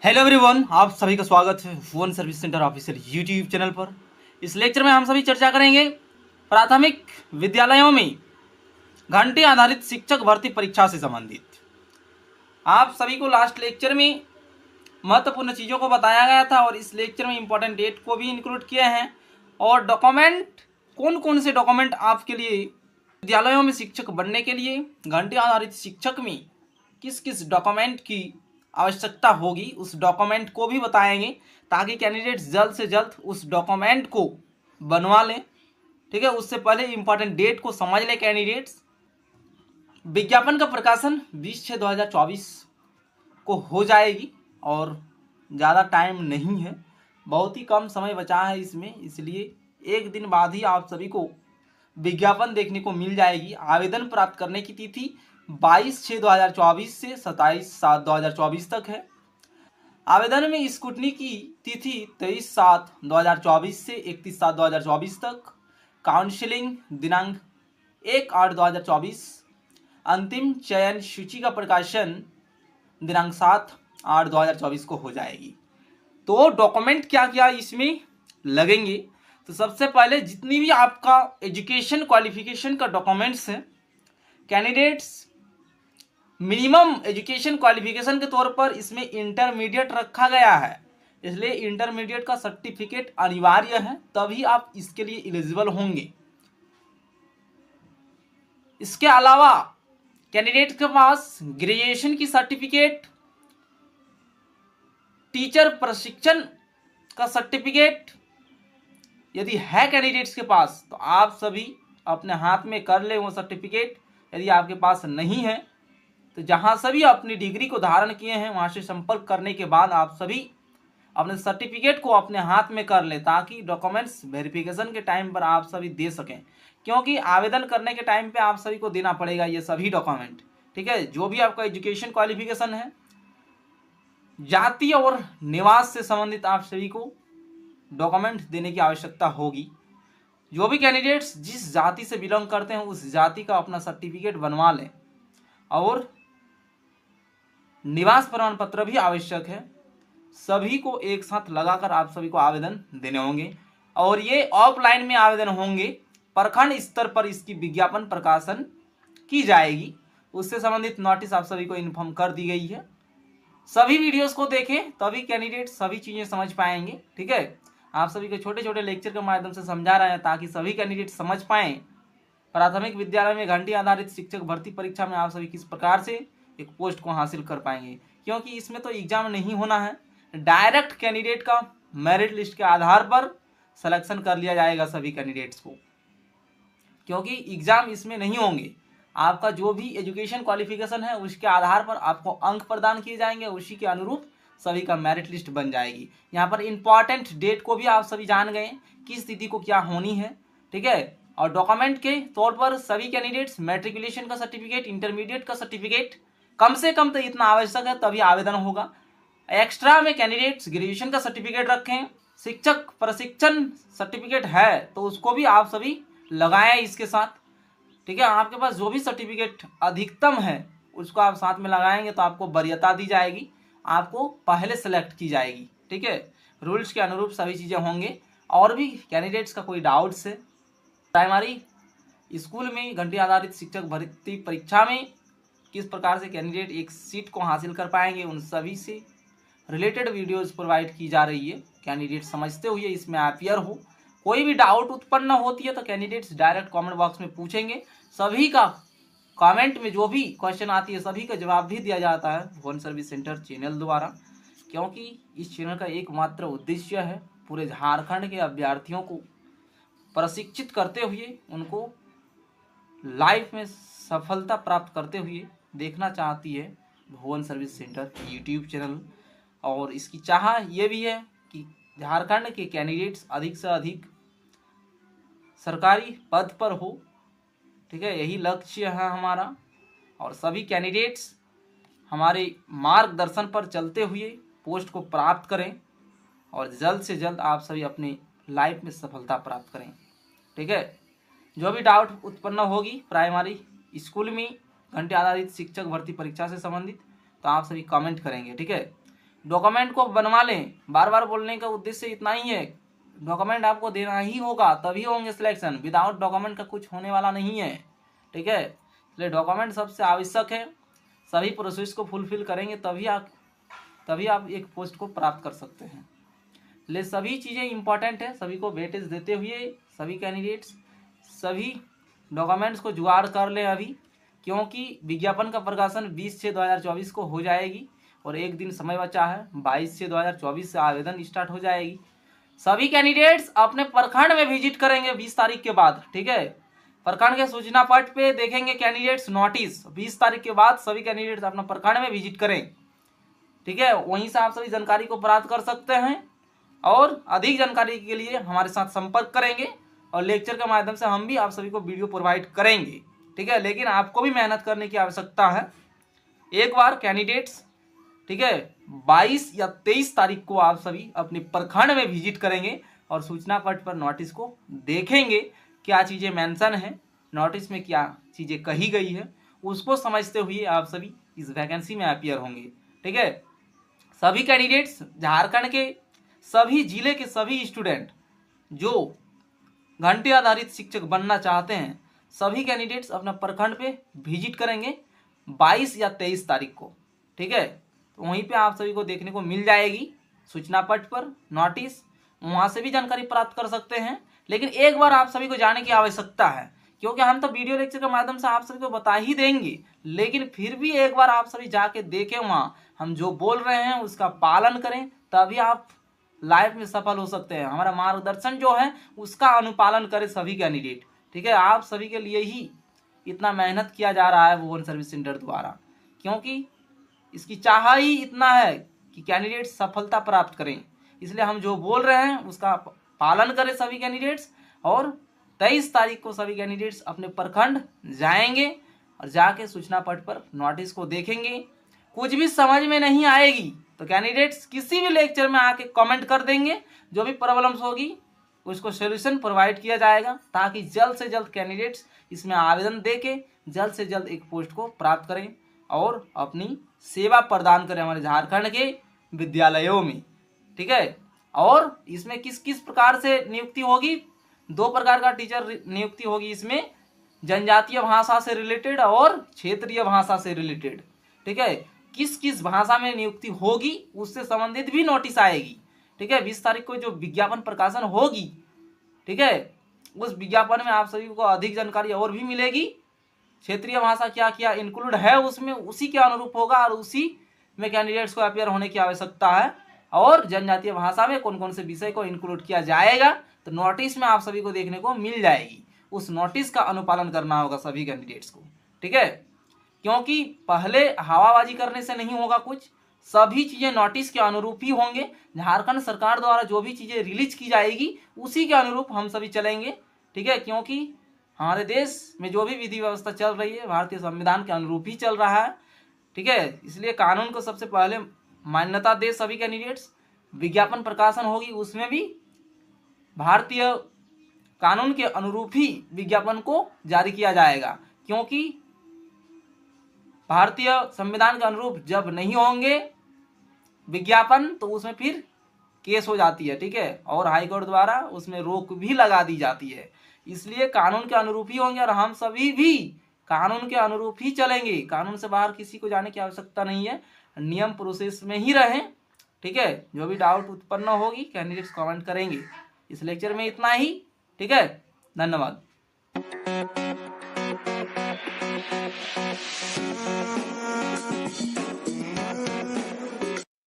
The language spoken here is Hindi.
हेलो एवरीवन, आप सभी का स्वागत है Bhuvan service centre official YouTube channel पर। इस लेक्चर में हम सभी चर्चा करेंगे प्राथमिक विद्यालयों में घंटे आधारित शिक्षक भर्ती परीक्षा से संबंधित। आप सभी को लास्ट लेक्चर में महत्वपूर्ण चीज़ों को बताया गया था और इस लेक्चर में इंपॉर्टेंट डेट को भी इंक्लूड किए हैं और डॉक्यूमेंट कौन कौन से डॉक्यूमेंट आपके लिए विद्यालयों में शिक्षक बनने के लिए घंटे आधारित शिक्षक में किस किस डॉक्यूमेंट की आवश्यकता होगी उस डॉक्यूमेंट को भी बताएंगे ताकि कैंडिडेट्स जल्द से जल्द उस डॉक्यूमेंट को बनवा लें। ठीक है, उससे पहले इंपॉर्टेंट डेट को समझ लें कैंडिडेट्स। विज्ञापन का प्रकाशन 20/6/2024 को हो जाएगी और ज़्यादा टाइम नहीं है, बहुत ही कम समय बचा है इसमें, इसलिए एक दिन बाद ही आप सभी को विज्ञापन देखने को मिल जाएगी। आवेदन प्राप्त करने की तिथि 22/6/2024 से 27/7/2024 तक है। आवेदन में स्क्रूटनी की तिथि 23/7/2024 से 31/7/2024 तक। काउंसलिंग दिनांक 1/8/2024। अंतिम चयन सूची का प्रकाशन दिनांक 7/8/2024 को हो जाएगी। तो डॉक्यूमेंट क्या क्या इसमें लगेंगे, तो सबसे पहले जितनी भी आपका एजुकेशन क्वालिफिकेशन का डॉक्यूमेंट्स है, कैंडिडेट्स मिनिमम एजुकेशन क्वालिफिकेशन के तौर पर इसमें इंटरमीडिएट रखा गया है, इसलिए इंटरमीडिएट का सर्टिफिकेट अनिवार्य है, तभी आप इसके लिए एलिजिबल होंगे। इसके अलावा कैंडिडेट के पास ग्रेजुएशन की सर्टिफिकेट, टीचर प्रशिक्षण का सर्टिफिकेट यदि है कैंडिडेट्स के पास तो आप सभी अपने हाथ में कर ले वो सर्टिफिकेट। यदि आपके पास नहीं है तो जहां सभी अपनी डिग्री को धारण किए हैं वहां से संपर्क करने के बाद आप सभी अपने सर्टिफिकेट को अपने हाथ में कर लें ताकि डॉक्यूमेंट्स वेरिफिकेशन के टाइम पर आप सभी दे सकें, क्योंकि आवेदन करने के टाइम पे आप सभी को देना पड़ेगा ये सभी डॉक्यूमेंट। ठीक है, जो भी आपका एजुकेशन क्वालिफिकेशन है, जाति और निवास से संबंधित आप सभी को डॉक्यूमेंट देने की आवश्यकता होगी। जो भी कैंडिडेट्स जिस जाति से बिलोंग करते हैं उस जाति का अपना सर्टिफिकेट बनवा लें और निवास प्रमाण पत्र भी आवश्यक है। सभी को एक साथ लगाकर आप सभी को आवेदन देने होंगे और ये ऑफलाइन में आवेदन होंगे। प्रखंड स्तर पर इसकी विज्ञापन प्रकाशन की जाएगी, उससे संबंधित नोटिस आप सभी को इन्फॉर्म कर दी गई है। सभी वीडियोस को देखें तभी कैंडिडेट सभी चीजें समझ पाएंगे। ठीक है, आप सभी को छोटे छोटे लेक्चर के माध्यम से समझा रहे हैं ताकि सभी कैंडिडेट समझ पाएं प्राथमिक विद्यालय में घंटे आधारित शिक्षक भर्ती परीक्षा में आप सभी किस प्रकार से एक पोस्ट को हासिल कर पाएंगे, क्योंकि इसमें तो एग्जाम नहीं होना है, डायरेक्ट कैंडिडेट का मेरिट लिस्ट के आधार पर सिलेक्शन कर लिया जाएगा सभी कैंडिडेट्स को, क्योंकि एग्जाम इसमें नहीं होंगे। आपका जो भी एजुकेशन क्वालिफिकेशन है उसके आधार पर आपको अंक प्रदान किए जाएंगे, उसी के अनुरूप सभी का मेरिट लिस्ट बन जाएगी। यहाँ पर इंपॉर्टेंट डेट को भी आप सभी जान गए किस तिथि को क्या होनी है। ठीक है, और डॉक्यूमेंट के तौर पर सभी कैंडिडेट्स मैट्रिकुलेशन का सर्टिफिकेट, इंटरमीडिएट का सर्टिफिकेट कम से कम तो इतना आवश्यक है तभी आवेदन होगा। एक्स्ट्रा में कैंडिडेट्स ग्रेजुएशन का सर्टिफिकेट रखें, शिक्षक प्रशिक्षण सर्टिफिकेट है तो उसको भी आप सभी लगाएं इसके साथ। ठीक है, आपके पास जो भी सर्टिफिकेट अधिकतम है उसको आप साथ में लगाएंगे तो आपको वरीयता दी जाएगी, आपको पहले सेलेक्ट की जाएगी। ठीक है, रूल्स के अनुरूप सभी चीज़ें होंगे। और भी कैंडिडेट्स का कोई डाउट्स है, प्राइमरी स्कूल में घंटे आधारित शिक्षक भर्ती परीक्षा में किस प्रकार से कैंडिडेट एक सीट को हासिल कर पाएंगे, उन सभी से रिलेटेड वीडियोस प्रोवाइड की जा रही है। कैंडिडेट समझते हुए इसमें अपियर हो। कोई भी डाउट उत्पन्न होती है तो कैंडिडेट्स डायरेक्ट कमेंट बॉक्स में पूछेंगे, सभी का कमेंट में जो भी क्वेश्चन आती है सभी का जवाब भी दिया जाता है भुवन सर्विस सेंटर चैनल द्वारा, क्योंकि इस चैनल का एकमात्र उद्देश्य है पूरे झारखंड के अभ्यर्थियों को प्रशिक्षित करते हुए उनको लाइफ में सफलता प्राप्त करते हुए देखना चाहती है Bhuvan service centre YouTube channel. और इसकी चाह ये भी है कि झारखंड के कैंडिडेट्स अधिक से अधिक सरकारी पद पर हो। ठीक है, यही लक्ष्य है हमारा और सभी कैंडिडेट्स हमारे मार्गदर्शन पर चलते हुए पोस्ट को प्राप्त करें और जल्द से जल्द आप सभी अपनी लाइफ में सफलता प्राप्त करें। ठीक है, जो भी डाउट उत्पन्न होगी प्राइमरी स्कूल में घंटे आधारित शिक्षक भर्ती परीक्षा से संबंधित तो आप सभी कमेंट करेंगे। ठीक है, डॉक्यूमेंट को बनवा लें। बार बार बोलने का उद्देश्य इतना ही है, डॉक्यूमेंट आपको देना ही होगा तभी होंगे सिलेक्शन, विदाउट डॉक्यूमेंट का कुछ होने वाला नहीं है। ठीक है, इसलिए डॉक्यूमेंट सबसे आवश्यक है। सभी प्रोसेस को फुलफिल करेंगे तभी आप एक पोस्ट को प्राप्त कर सकते हैं। इसलिए सभी चीज़ें इंपॉर्टेंट है, सभी को वेटेज देते हुए सभी कैंडिडेट्स सभी डॉक्यूमेंट्स को जुगाड़ कर लें अभी, क्योंकि विज्ञापन का प्रकाशन 20/6/2024 को हो जाएगी और एक दिन समय बचा है। 22/6/2024 से आवेदन स्टार्ट हो जाएगी। सभी कैंडिडेट्स अपने प्रखंड में विजिट करेंगे 20 तारीख के बाद। ठीक है, प्रखंड के सूचना पट पे देखेंगे कैंडिडेट्स नोटिस। 20 तारीख के बाद सभी कैंडिडेट्स अपना प्रखंड में विजिट करें। ठीक है, वहीं से आप सभी जानकारी को प्राप्त कर सकते हैं और अधिक जानकारी के लिए हमारे साथ संपर्क करेंगे और लेक्चर के माध्यम से हम भी आप सभी को वीडियो प्रोवाइड करेंगे। ठीक है, लेकिन आपको भी मेहनत करने की आवश्यकता है। एक बार कैंडिडेट्स, ठीक है, 22 या 23 तारीख को आप सभी अपने प्रखंड में विजिट करेंगे और सूचना पट पर नोटिस को देखेंगे, क्या चीज़ें मेंशन है नोटिस में, क्या चीज़ें कही गई है, उसको समझते हुए आप सभी इस वैकेंसी में अपीयर होंगे। ठीक है, सभी कैंडिडेट्स, झारखंड के सभी जिले के सभी स्टूडेंट जो घंटे आधारित शिक्षक बनना चाहते हैं, सभी कैंडिडेट्स अपना प्रखंड पे विजिट करेंगे 22 या 23 तारीख को। ठीक है, तो वहीं पे आप सभी को देखने को मिल जाएगी सूचना पट पर नोटिस, वहाँ से भी जानकारी प्राप्त कर सकते हैं। लेकिन एक बार आप सभी को जाने की आवश्यकता है, क्योंकि हम तो वीडियो लेक्चर के माध्यम से आप सभी को बता ही देंगे, लेकिन फिर भी एक बार आप सभी जाके देखें, वहाँ हम जो बोल रहे हैं उसका पालन करें, तभी आप लाइफ में सफल हो सकते हैं। हमारा मार्गदर्शन जो है उसका अनुपालन करें सभी कैंडिडेट। ठीक है, आप सभी के लिए ही इतना मेहनत किया जा रहा है भुवन सर्विस सेंटर द्वारा, क्योंकि इसकी चाह ही इतना है कि कैंडिडेट सफलता प्राप्त करें। इसलिए हम जो बोल रहे हैं उसका पालन करें सभी कैंडिडेट्स, और 23 तारीख को सभी कैंडिडेट्स अपने प्रखंड जाएंगे और जाके सूचना पट पर नोटिस को देखेंगे। कुछ भी समझ में नहीं आएगी तो कैंडिडेट्स किसी भी लेक्चर में आके कमेंट कर देंगे, जो भी प्रॉब्लम्स होगी उसको सोल्यूशन प्रोवाइड किया जाएगा, ताकि जल्द से जल्द कैंडिडेट्स इसमें आवेदन देके जल्द से जल्द एक पोस्ट को प्राप्त करें और अपनी सेवा प्रदान करें हमारे झारखंड के विद्यालयों में। ठीक है, और इसमें किस किस प्रकार से नियुक्ति होगी, 2 प्रकार का टीचर नियुक्ति होगी इसमें, जनजातीय भाषा से रिलेटेड और क्षेत्रीय भाषा से रिलेटेड। ठीक है, किस किस भाषा में नियुक्ति होगी उससे संबंधित भी नोटिस आएगी। ठीक है, 20 तारीख को जो विज्ञापन प्रकाशन होगी, ठीक है, उस विज्ञापन में आप सभी को अधिक जानकारी और भी मिलेगी। क्षेत्रीय भाषा क्या क्या इंक्लूड है उसमें, उसी के अनुरूप होगा और उसी में कैंडिडेट्स को अपियर होने की आवश्यकता है। और जनजातीय भाषा में कौन कौन से विषय को इंक्लूड किया जाएगा तो नोटिस में आप सभी को देखने को मिल जाएगी। उस नोटिस का अनुपालन करना होगा सभी कैंडिडेट्स को। ठीक है, क्योंकि पहले हवाबाजी करने से नहीं होगा कुछ, सभी चीज़ें नोटिस के अनुरूप ही होंगे। झारखंड सरकार द्वारा जो भी चीज़ें रिलीज की जाएगी उसी के अनुरूप हम सभी चलेंगे। ठीक है, क्योंकि हमारे देश में जो भी विधि व्यवस्था चल रही है भारतीय संविधान के अनुरूप ही चल रहा है। ठीक है, इसलिए कानून को सबसे पहले मान्यता दे सभी कैंडिडेट्स। विज्ञापन प्रकाशन होगी उसमें भी भारतीय कानून के अनुरूप ही विज्ञापन को जारी किया जाएगा, क्योंकि भारतीय संविधान के अनुरूप जब नहीं होंगे विज्ञापन तो उसमें फिर केस हो जाती है। ठीक है, और हाईकोर्ट द्वारा उसमें रोक भी लगा दी जाती है। इसलिए कानून के अनुरूप ही होंगे और हम सभी भी कानून के अनुरूप ही चलेंगे। कानून से बाहर किसी को जाने की आवश्यकता नहीं है, नियम प्रोसेस में ही रहें। ठीक है, जो भी डाउट उत्पन्न होगी कैंडिडेट्स कमेंट करेंगे। इस लेक्चर में इतना ही। ठीक है, धन्यवाद।